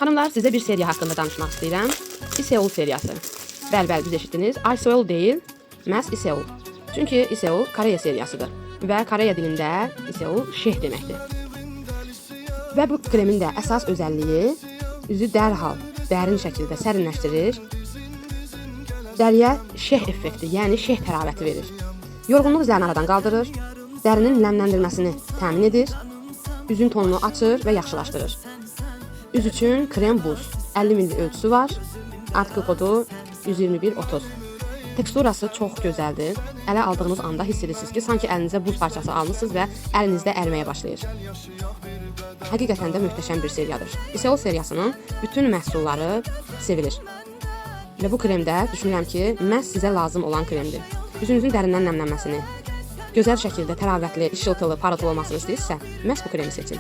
Xanımlar, sizə bir seriya haqqında danışmaq istəyirəm. Iseul seriyası. Bəli, düz eşitdiniz. Iseul deyil, məhz Iseul. Çünki Iseul Koreya seriyasıdır və Koreya dilində Iseul şeh deməkdir. Və bu kremin də əsas özəlliyi üzü dərhal, dərin şəkildə sərinləşdirir. Dəriyə şeh effekti, yəni şeh təravəti verir. Yorğunluq üzərini aradan qaldırır, dərinin nəmləndirməsini təmin edir, üzün tonunu açır və yaxşılaşdırır. Üz üçün krem buz, 50 ml ölçüsü var, artikel kodu 121.30. Teksturası çox gözəldir. Ələ aldığınız anda hiss edirsiniz ki, sanki əlinizə buz parçası almışsınız və əlinizdə əriməyə başlayır. Həqiqətən də möhtəşəm bir seriyadır. Iseul seriyasının bütün məhsulları sevilir. Və bu kremdə düşünürəm ki, məhz sizə lazım olan kremdir. Üzünüzün dərindən nəmlənməsini, gözəl şəkildə təravətli, işıltılı, parıltılı olmasını istəyirsə, məhz bu kremi seçin.